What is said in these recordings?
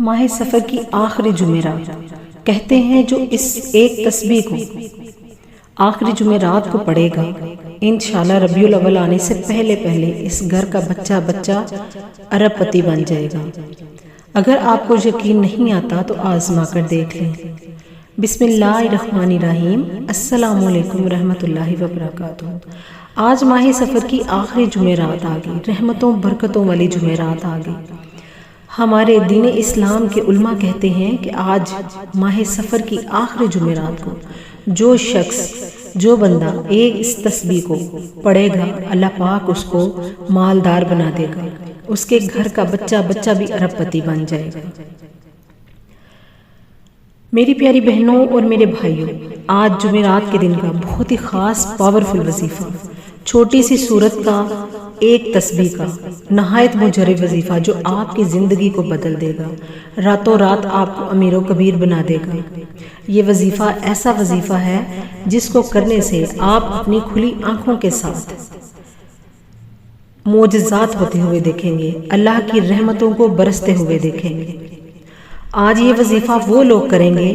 ماہ سفر کی آخری جمعرات کہتے ہیں جو اس ایک تسبیح کو آخری جمعرات کو پڑھے گا انشاءاللہ ربیع الاول آنے سے پہلے اس گھر کا بچہ ارب پتی بن جائے گا۔ اگر آپ کو یقین نہیں آتا تو آزما کر دیکھ لیں۔ بسم اللہ الرحمن الرحیم۔ السلام علیکم ورحمۃ اللہ وبرکاتہ۔ آج ماہ سفر کی آخری جمعرات آ گئی، رحمتوں برکتوں والی جمعرات آ گئی۔ ہمارے دین اسلام کے علماء کہتے ہیں کہ آج ماہ سفر کی آخری جمعرات کو جو شخص جو بندہ ایک اس تسبیح کو پڑھے گا اللہ پاک اس کو مالدار بنا دے گا، اس کے گھر کا بچہ بھی ارب پتی بن جائے گا۔ میری پیاری بہنوں اور میرے بھائیوں، آج جمعرات کے دن کا بہت ہی خاص پاورفل وظیفہ، چھوٹی سی سورت کا ایک تسبیح کا نہایت مجرب وظیفہ جو آپ کی زندگی کو بدل دے گا، راتوں رات آپ کو امیر و کبیر بنا دے گا۔ یہ وظیفہ ایسا وظیفہ ہے جس کو کرنے سے آپ اپنی کھلی آنکھوں کے ساتھ معجزات ہوتے ہوئے دیکھیں گے، اللہ کی رحمتوں کو برستے ہوئے دیکھیں گے۔ آج یہ وظیفہ وہ لوگ کریں گے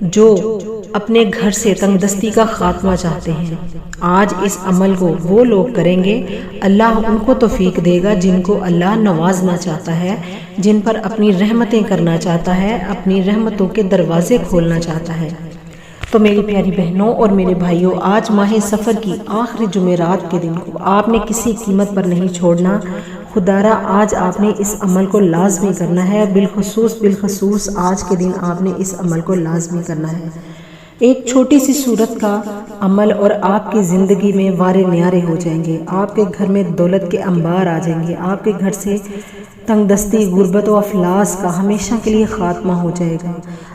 جو اپنے گھر سے تنگ دستی کا خاتمہ چاہتے ہیں۔ آج اس عمل کو وہ لوگ کریں گے، اللہ ان کو توفیق دے گا جن کو اللہ نوازنا چاہتا ہے، جن پر اپنی رحمتیں کرنا چاہتا ہے، اپنی رحمتوں کے دروازے کھولنا چاہتا ہے۔ تو میری پیاری بہنوں اور میرے بھائیوں، آج ماہ سفر کی آخری جمعرات کے دن کو آپ نے کسی قیمت پر نہیں چھوڑنا۔ خدارا آج آپ نے اس عمل کو لازمی کرنا ہے، بالخصوص آج کے دن آپ نے اس عمل کو لازمی کرنا ہے۔ ایک چھوٹی سی صورت کا عمل اور آپ کی زندگی میں وارے نیارے ہو جائیں گے، آپ کے گھر میں دولت کے انبار آ جائیں گے، آپ کے گھر سے تنگ دستی، غربت و افلاس کا ہمیشہ کے لیے خاتمہ ہو جائے گا۔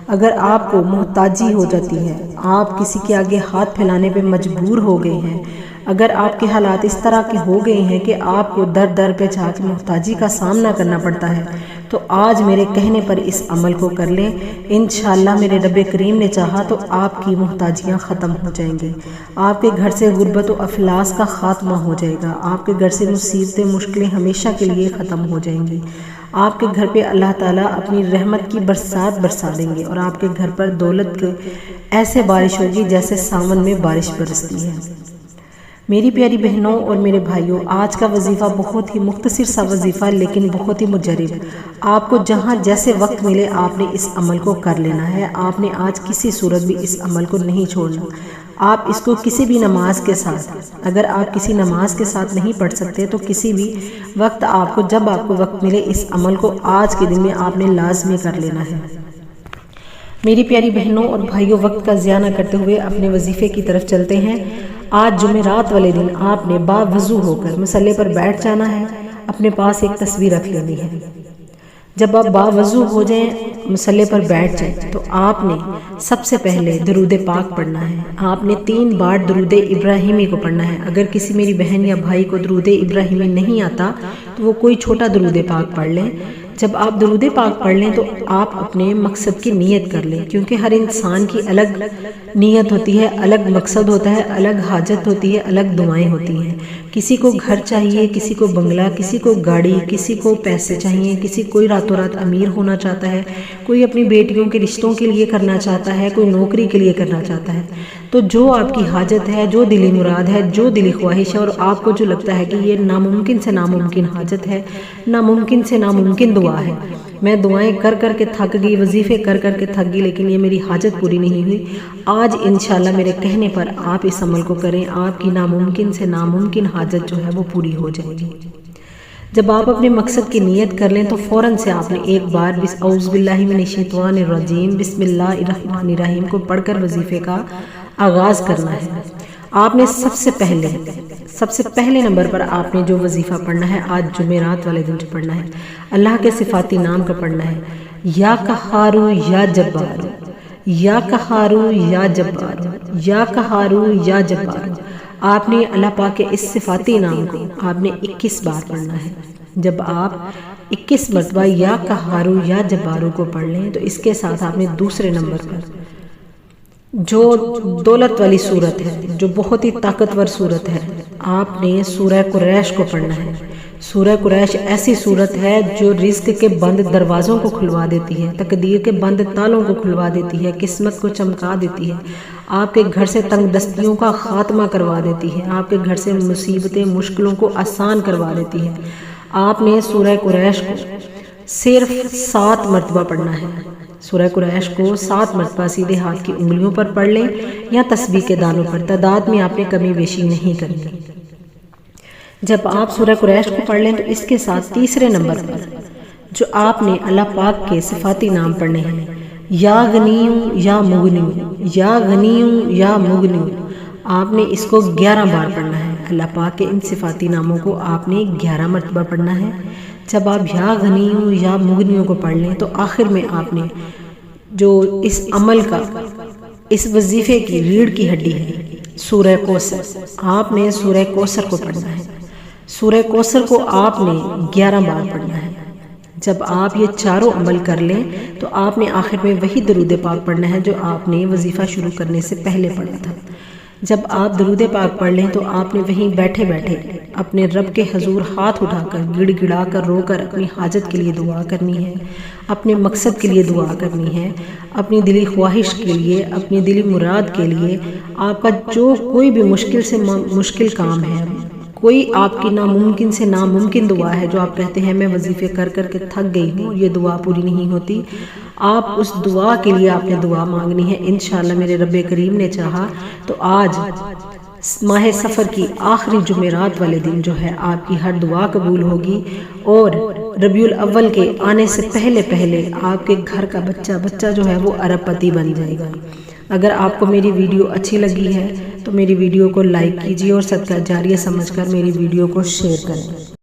اگر آپ کو محتاجی ہو جاتی ہے، آپ کسی کے آگے ہاتھ پھیلانے پہ مجبور ہو گئے ہیں، اگر آپ کے حالات اس طرح کے ہو گئے ہیں کہ آپ کو در پہ جا کے محتاجی کا سامنا کرنا پڑتا ہے، تو آج میرے کہنے پر اس عمل کو کر لیں۔ انشاءاللہ میرے رب کریم نے چاہا تو آپ کی محتاجیاں ختم ہو جائیں گی، آپ کے گھر سے غربت و افلاس کا خاتمہ ہو جائے گا، آپ کے گھر سے مصیبتیں مشکلیں ہمیشہ کے لیے ختم ہو جائیں گی، آپ کے گھر پہ اللہ تعالیٰ اپنی رحمت کی برسات برسا دیں گے، اور آپ کے گھر پر دولت ایسے بارش ہوگی جیسے ساون میں بارش برستی ہے۔ میری پیاری بہنوں اور میرے بھائیوں، آج کا وظیفہ بہت ہی مختصر سا وظیفہ لیکن بہت ہی مجرب۔ آپ کو جہاں جیسے وقت ملے آپ نے اس عمل کو کر لینا ہے۔ آپ نے آج کسی صورت بھی اس عمل کو نہیں چھوڑنا۔ آپ اس کو کسی بھی نماز کے ساتھ، اگر آپ کسی نماز کے ساتھ نہیں پڑھ سکتے تو کسی بھی وقت آپ کو جب آپ کو وقت ملے اس عمل کو آج کے دن میں آپ نے لازمی کر لینا ہے۔ میری پیاری بہنوں اور بھائیوں، وقت کا ضیاع نہ کرتے ہوئے اپنے وظیفے کی طرف چلتے ہیں۔ آج جمعرات والے دن آپ نے باوضو ہو کر مصلی پر بیٹھ جانا ہے، اپنے پاس ایک تصویر رکھ لینی ہے۔ جب آپ باوضو ہو جائیں، مصلی پر بیٹھ جائیں، تو آپ نے سب سے پہلے درود پاک پڑھنا ہے۔ آپ نے 3 بار درود ابراہیمی کو پڑھنا ہے۔ اگر کسی میری بہن یا بھائی کو درود ابراہیمی نہیں آتا تو وہ کوئی چھوٹا درود پاک پڑھ لیں۔ جب آپ درود پاک پڑھ لیں تو آپ اپنے مقصد کی نیت کر لیں، کیونکہ ہر انسان کی الگ نیت ہوتی ہے، الگ مقصد ہوتا ہے، الگ حاجت ہوتی ہے، الگ دعائیں ہوتی ہیں۔ کسی کو گھر چاہیے، کسی کو بنگلہ، کسی کو گاڑی، کسی کو پیسے چاہیے، کسی کوئی راتوں رات امیر ہونا چاہتا ہے، کوئی اپنی بیٹیوں کے رشتوں کے لیے کرنا چاہتا ہے، کوئی نوکری کے لیے کرنا چاہتا ہے۔ تو جو آپ کی حاجت ہے، جو دلی مراد ہے، جو دلی خواہش ہے، اور آپ کو جو لگتا ہے کہ یہ ناممکن سے ناممکن حاجت ہے، ناممکن سے ناممکن دعا ہے، میں دعائیں کر کے تھک گئی، وظیفے کر کے تھک گئی، لیکن یہ میری حاجت پوری نہیں ہوئی، آج انشاءاللہ میرے کہنے پر آپ اس عمل کو کریں، آپ کی ناممکن سے ناممکن حاجت جو ہے وہ پوری ہو جائے گی۔ جب آپ اپنے مقصد کی نیت کر لیں تو فوراً سے آپ نے ایک بار اعوذ باللہ من الشیطان الرجیم بسم اللہ الرحمن الرحیم کو پڑھ کر وظیفے کا آغاز کرنا ہے۔ آپ نے سب سے پہلے نمبر پر آپ نے جو وظیفہ پڑھنا ہے، آج جمعرات والے دن جو پڑھنا ہے، اللہ کے صفاتی نام کا پڑھنا ہے۔ یا قہارو یا جبارو، یا قہارو یا جبارو، یا قہارو یا جبارو۔ آپ نے اللہ پاک کے اس صفاتی نام کو آپ نے 21 بار پڑھنا ہے۔ جب آپ 21 مرتبہ یا قہارو یا جبارو کو پڑھ لیں تو اس کے ساتھ آپ نے دوسرے نمبر پر جو دولت والی صورت ہے، جو بہت ہی طاقتور صورت ہے، آپ نے سورہ قریش کو پڑھنا ہے۔ سورہ قریش ایسی صورت ہے جو رزق کے بند دروازوں کو کھلوا دیتی ہے، تقدیر کے بند تالوں کو کھلوا دیتی ہے، قسمت کو چمکا دیتی ہے، آپ کے گھر سے تنگ دستیوں کا خاتمہ کروا دیتی ہے، آپ کے گھر سے مصیبتیں مشکلوں کو آسان کروا دیتی ہے۔ آپ نے سورہ قریش کو صرف 7 مرتبہ پڑھنا ہے۔ سورہ قریش کو 7 مرتبہ سیدھے ہاتھ کی انگلیوں پر پڑھ لیں یا تسبیح کے دانوں پر، تعداد میں آپ نے کمی بیشی نہیں کرنی۔ جب آپ سورہ قریش کو پڑھ لیں تو اس کے ساتھ تیسرے نمبر پر جو آپ نے اللہ پاک کے صفاتی نام پڑھنے ہیں، یا غنیوں یا مغنیوں، یا غنیوں یا مغنیوں، آپ نے اس کو 11 بار پڑھنا ہے۔ اللہ پاک کے ان صفاتی ناموں کو آپ نے 11 مرتبہ پڑھنا ہے۔ جب آپ یا غنیوں یا مغنیوں کو پڑھ لیں تو آخر میں آپ نے جو اس عمل کا، اس وظیفے کی ریڑھ کی ہڈی ہے، سورہ کوثر، آپ نے سورہ کوثر کو پڑھنا ہے۔ سورہ کوثر کو آپ نے 11 بار پڑھنا ہے۔ جب آپ یہ چاروں عمل کر لیں تو آپ نے آخر میں وہی درود پاک پڑھنا ہے جو آپ نے وظیفہ شروع کرنے سے پہلے پڑھا تھا۔ جب آپ درود پاک پڑھ لیں تو آپ نے وہیں بیٹھے بیٹھے اپنے رب کے حضور ہاتھ اٹھا کر، گڑ گڑا کر، رو کر اپنی حاجت کے لیے دعا کرنی ہے، اپنے مقصد کے لیے دعا کرنی ہے، اپنی دلی خواہش کے لیے، اپنی دلی مراد کے لیے، آپ کا جو کوئی بھی مشکل سے مشکل کام ہے، کوئی آپ کی ناممکن سے ناممکن دعا ہے جو آپ کہتے ہیں میں وظیفے کر کر کے تھک گئی ہوں، یہ دعا پوری نہیں ہوتی، آپ اس دعا کے لیے آپ نے دعا مانگنی ہے۔ انشاءاللہ میرے رب کریم نے چاہا تو آج ماہ سفر کی آخری جمعرات والے دن جو ہے آپ کی ہر دعا قبول ہوگی، اور ربیع الاول کے آنے سے پہلے پہلے آپ کے گھر کا بچہ جو ہے وہ ارب پتی بن جائے گا۔ اگر آپ کو میری ویڈیو اچھی لگی ہے تو میری ویڈیو کو لائک کیجیے اور صدقہ جاریہ سمجھ کر میری ویڈیو کو شیئر کریں۔